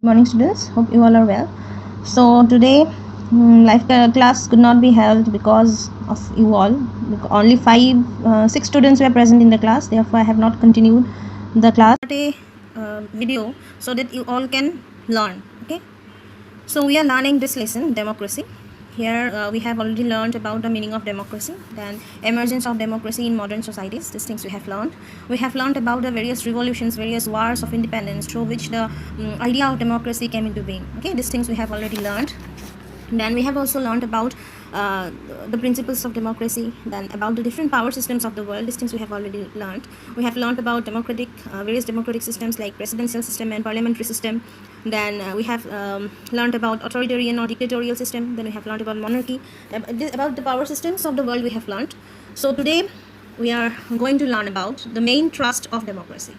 Morning students, hope you all are well. So today life class could not be held because of you all. Only 6 students were present in the class, therefore I have not continued the class. A video so that you all can learn. Okay, so we are learning this lesson, democracy. Here we have already learned about the meaning of democracy, then emergence of democracy in modern societies. These things we have learned. We have learned about the various revolutions, various wars of independence through which the idea of democracy came into being. Okay, these things we have already learned. Then we have also learned about uh, the principles of democracy, then about the different power systems of the world. These things we have already learned. We have learned about various democratic systems like presidential system and parliamentary system. Then we have learned about authoritarian or dictatorial system. Then we have learned about monarchy. About the power systems of the world we have learned. So today we are going to learn about the main thrust of democracy.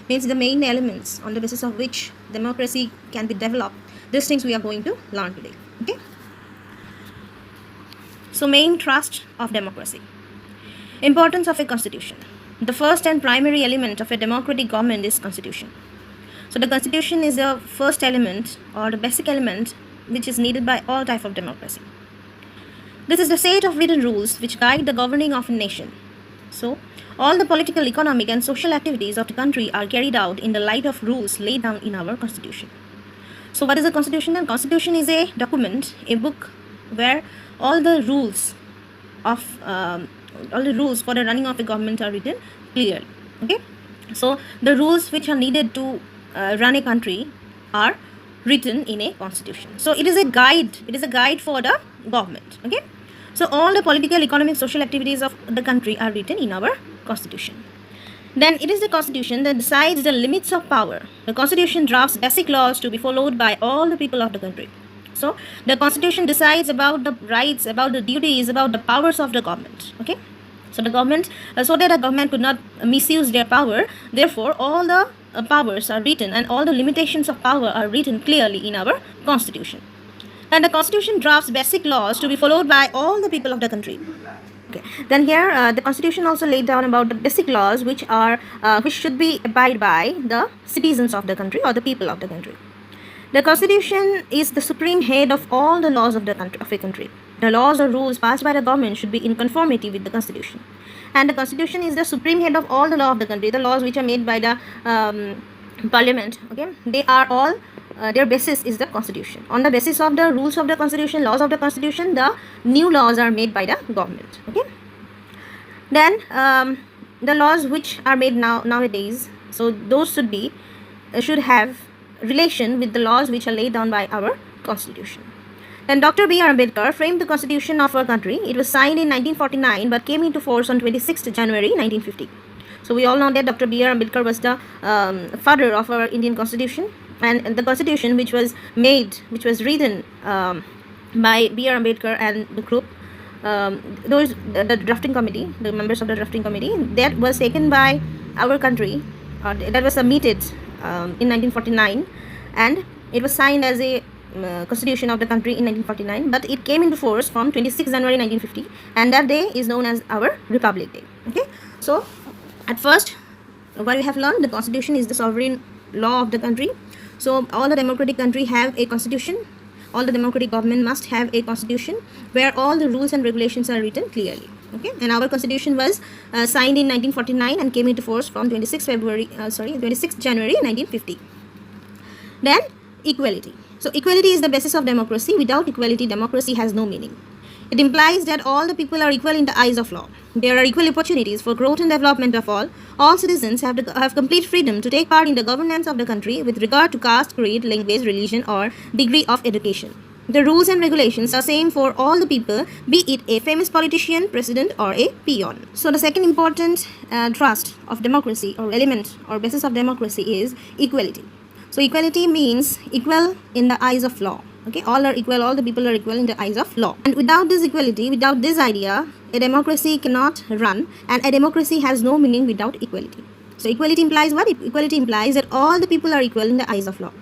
Means the main elements on the basis of which democracy can be developed. These things we are going to learn today. Okay. So, main thrust of democracy. Importance of a constitution. The first and primary element of a democratic government is constitution. So, the constitution is the first element or the basic element which is needed by all type of democracy. This is the set of written rules which guide the governing of a nation. So, all the political, economic and social activities of the country are carried out in the light of rules laid down in our constitution. So, what is a constitution? The constitution is a document, a book where all the rules for the running of a government are written clearly. Okay, so the rules which are needed to run a country are written in a constitution. So it is a guide. It is a guide for the government. Okay, so all the political, economic, social activities of the country are written in our constitution. Then it is the constitution that decides the limits of power. The constitution drafts basic laws to be followed by all the people of the country. So the constitution decides about the rights, about the duties, about the powers of the government. Okay, so the government, so that the government could not misuse their power, therefore all the powers are written and all the limitations of power are written clearly in our constitution. And the constitution drafts basic laws to be followed by all the people of the country. Okay. Then here the constitution also laid down about the basic laws which should be abided by the citizens of the country or the people of the country. The constitution is the supreme head of all the laws of the country. The laws or rules passed by the government should be in conformity with the constitution. And the constitution is the supreme head of all the law of the country. The laws which are made by the parliament, okay, they are all their basis is the constitution. On the basis of the rules of the constitution, laws of the constitution, the new laws are made by the government. Okay. Then the laws which are made nowadays, so those should have relation with the laws which are laid down by our constitution. Then Dr. B.R. Ambedkar framed the constitution of our country. It was signed in 1949 but came into force on 26th January 1950. So we all know that Dr. B.R. Ambedkar was the father of our Indian constitution, and the constitution which was written by B.R. Ambedkar and the group, the drafting committee, the members of the drafting committee, that was taken by our country, that was submitted in 1949, and it was signed as a constitution of the country in 1949, but it came into force from 26 January 1950, and that day is known as our Republic Day. Okay, so at first what we have learned, the constitution is the sovereign law of the country. So all the democratic country have a constitution. All the democratic government must have a constitution where all the rules and regulations are written clearly. Okay, and our constitution was signed in 1949 and came into force from 26 January 1950. Then equality. So equality is the basis of democracy. Without equality, democracy has no meaning. It implies that all the people are equal in the eyes of law. There are equal opportunities for growth and development of all. All citizens have complete freedom to take part in the governance of the country with regard to caste, creed, language, religion, or degree of education. The rules and regulations are same for all the people, be it a famous politician, president, or a peon. So the second important thrust of democracy, or element or basis of democracy, is equality. So equality means equal in the eyes of law. Okay, all are equal, all the people are equal in the eyes of law. And without this equality, without this idea, a democracy cannot run, and a democracy has no meaning without equality. So equality implies what? Equality implies that all the people are equal in the eyes of law.